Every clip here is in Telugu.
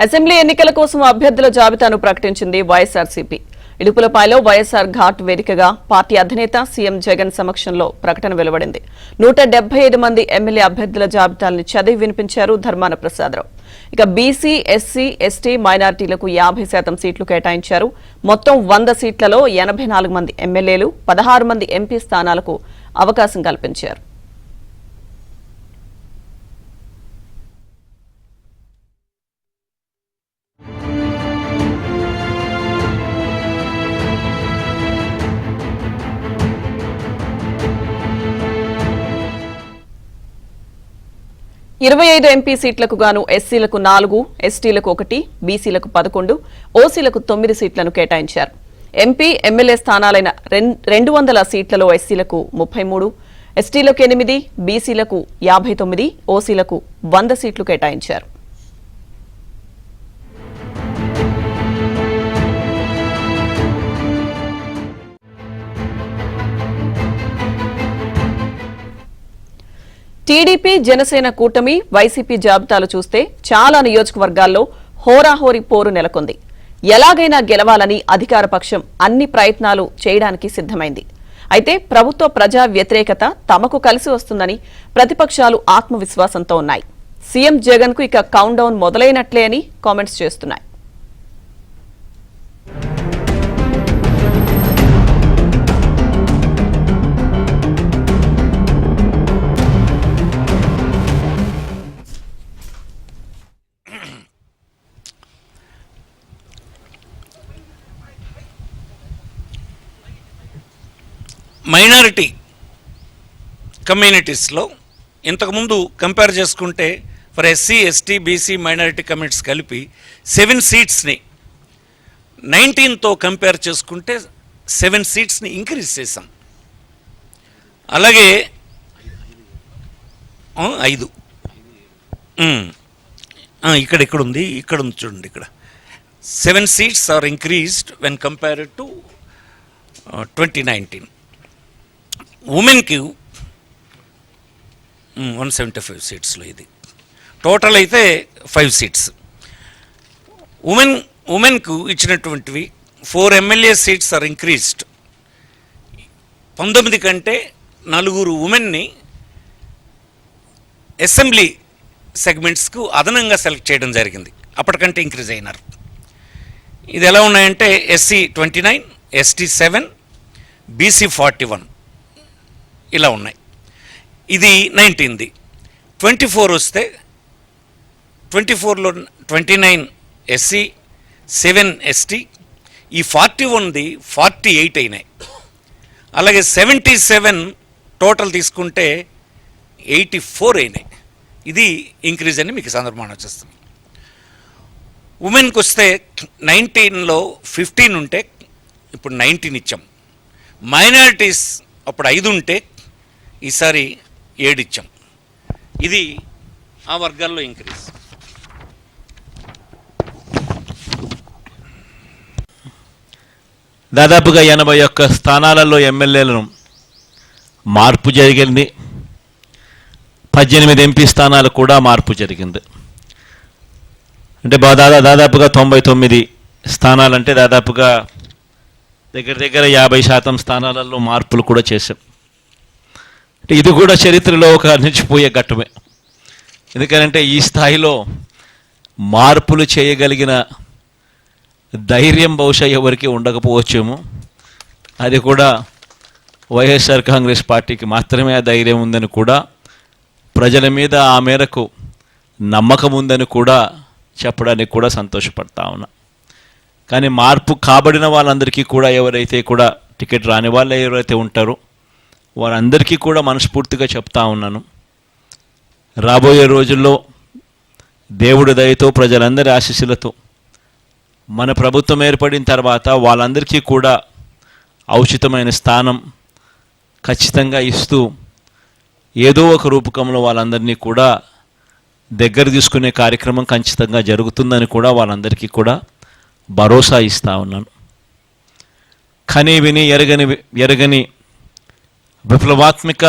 అసెంబ్లీ ఎన్నికల కోసం అభ్యర్థుల జాబితాను ప్రకటించింది వైఎస్ఆర్సీపీ. ఇడుపులపాయలో వైఎస్ఆర్ ఘాట్ వేదికగా పార్టీ అధినేత సీఎం జగన్ సమక్షంలో ప్రకటన వెలువడింది. 175 మంది ఎమ్మెల్యే అభ్యర్థుల జాబితాలను చదివి వినిపించారు ధర్మాన ప్రసాదరావు. ఇక బీసీ, ఎస్సీ, ఎస్టీ, మైనారిటీలకు 50% సీట్లు కేటాయించారు. మొత్తం 100 సీట్లలో 84 మంది ఎమ్మెల్యేలు, 16 మంది ఎంపీ స్థానాలకు అవకాశం కల్పించారు. ఇరవై 25 ఎంపీ సీట్లకు గాను ఎస్సీలకు 4, ఎస్టీలకు 1, బీసీలకు 11, ఓసీలకు 9 సీట్లను కేటాయించారు. ఎంపీ, ఎమ్మెల్యే స్థానాలైన 200 సీట్లలో ఎస్సీలకు 33, ఎస్టీలకు 8, బీసీలకు 59, ఓసీలకు 100 సీట్లు కేటాయించారు. టీడీపీ, జనసేన కూటమి, వైసీపీ జాబితాలు చూస్తే చాలా నియోజకవర్గాల్లో హోరాహోరీ పోరు నెలకొంది. ఎలాగైనా గెలవాలని అధికార పక్షం అన్ని ప్రయత్నాలు చేయడానికి సిద్ధమైంది. అయితే ప్రభుత్వ ప్రజా వ్యతిరేకత తమకు కలిసి వస్తుందని ప్రతిపక్షాలు ఆత్మవిశ్వాసంతో ఉన్నాయి. సీఎం జగన్ కు ఇక కౌంట్ డౌన్ మొదలైనట్లే అని కామెంట్స్ చేస్తున్నాయి. మైనారిటీ కమ్యూనిటీస్లో ఇంతకుముందు కంపేర్ చేసుకుంటే for SC, ST, BC, minority communities కలిపి 7 సీట్స్ని 19తో కంపేర్ చేసుకుంటే 7 సీట్స్ని ఇంక్రీజ్ చేశాం. అలాగే 5 ఇక్కడ ఉంది చూడండి, ఇక్కడ 7 seats are increased when compared to 2019. ఉమెన్కి 175 సీట్స్లో ఇది టోటల్ అయితే 5 సీట్స్. ఉమెన్కు ఇచ్చినటువంటివి 4 ఎమ్మెల్యే సీట్స్ ఆర్ ఇంక్రీజ్డ్. 19 కంటే 4 ఉమెన్ని అసెంబ్లీ సెగ్మెంట్స్కు అదనంగా సెలెక్ట్ చేయడం జరిగింది. అప్పటికంటే ఇంక్రీజ్ అయినారు. ఇది ఎలా ఉన్నాయంటే ఎస్సీ 29, ఎస్టీ 7, బీసీ 41 ఇలా ఉన్నాయి. ఇది 19ది. 24 వస్తే 24లో 29 ఎస్సీ, 7 ఎస్టీ, ఈ 41ది 48 అయినాయి. అలాగే 77 టోటల్ తీసుకుంటే 84 అయినాయి. ఇది ఇంక్రీజ్ అని మీకు సందర్భంగా వచ్చేస్తుంది. ఉమెన్కి వస్తే 19లో 15 ఉంటే ఇప్పుడు 19 ఇచ్చాం. మైనారిటీస్ అప్పుడు 5 ఉంటే ఈసారి 7 ఇచ్చాం. ఇది ఆ వర్గాల్లో ఇంక్రీజ్. దాదాపుగా 81 స్థానాలలో ఎమ్మెల్యేలను మార్పు జరిగింది. 18 ఎంపీ స్థానాలు కూడా మార్పు జరిగింది. అంటే దాదాపుగా 99 స్థానాలంటే దాదాపుగా దగ్గర 50% స్థానాలలో మార్పులు కూడా చేశాం. అంటే ఇది కూడా చరిత్రలో ఒక నిలిచిపోయే ఘట్టమే. ఎందుకంటే ఈ స్థాయిలో మార్పులు చేయగలిగిన ధైర్యం బహుశా ఎవరికి ఉండకపోవచ్చేమో. అది కూడా వైఎస్ఆర్ కాంగ్రెస్ పార్టీకి మాత్రమే ఆ ధైర్యం ఉందని కూడా, ప్రజల మీద ఆ మేరకు నమ్మకం ఉందని కూడా చెప్పడానికి కూడా సంతోషపడతా ఉన్నా. కానీ మార్పు కాబడిన వాళ్ళందరికీ కూడా, ఎవరైతే కూడా టికెట్ రాని వాళ్ళు ఎవరైతే ఉంటారో వారందరికీ కూడా మనస్ఫూర్తిగా చెప్తా ఉన్నాను, రాబోయే రోజుల్లో దేవుడి దయతో, ప్రజలందరి ఆశీస్సులతో మన ప్రభుత్వం ఏర్పడిన తర్వాత వాళ్ళందరికీ కూడా ఔచితమైన స్థానం ఖచ్చితంగా ఇస్తూ ఏదో ఒక రూపకంలో వాళ్ళందరినీ కూడా దగ్గర తీసుకునే కార్యక్రమం ఖచ్చితంగా జరుగుతుందని కూడా వాళ్ళందరికీ కూడా భరోసా ఇస్తా ఉన్నాను. కని విని ఎరగని విప్లవాత్మక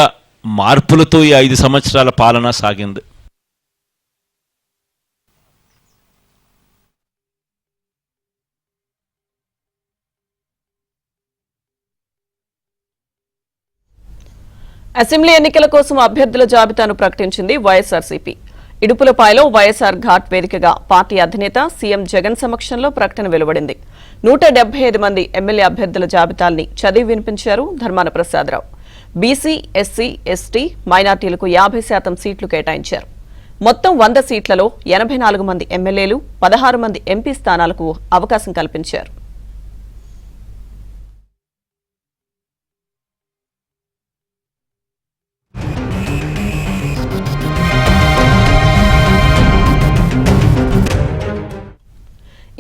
మార్పులతో ఈ 5 సంవత్సరాల పాలన సాగింది. అసెంబ్లీ ఎన్నికల కోసం అభ్యర్థుల జాబితాను ప్రకటించింది వైఎస్ఆర్సీపీ. ఇడుపులపాయలో వైఎస్ఆర్ ఘాట్ వేదికగా పార్టీ అధినేత సీఎం జగన్ సమక్షంలో ప్రకటన వెలువడింది. 175 మంది ఎమ్మెల్యే అభ్యర్థుల జాబితాల్ని చదివి వినిపించారు Dharmana Prasadarao. BC, SC, ST, మైనార్టీలకు 50% సీట్లు కేటాయించారు. మొత్తం 100 సీట్లలో 84 మంది ఎమ్మెల్యేలు, 16 మంది ఎంపీ స్థానాలకు అవకాశం కల్పించారు.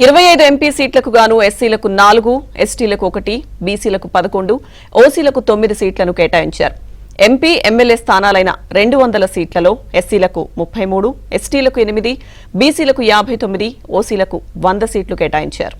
ఇరవై 25 ఎంపీ సీట్లకు గాను ఎస్సీలకు 4, ఎస్టీలకు 1, బీసీలకు 11, ఓసీలకు 9 సీట్లను కేటాయించారు. ఎంపీ, ఎమ్మెల్యే స్థానాలైన 200 సీట్లలో ఎస్సీలకు 33, ఎస్టీలకు 8, బీసీలకు 59, ఓసీలకు 100 సీట్లు కేటాయించారు.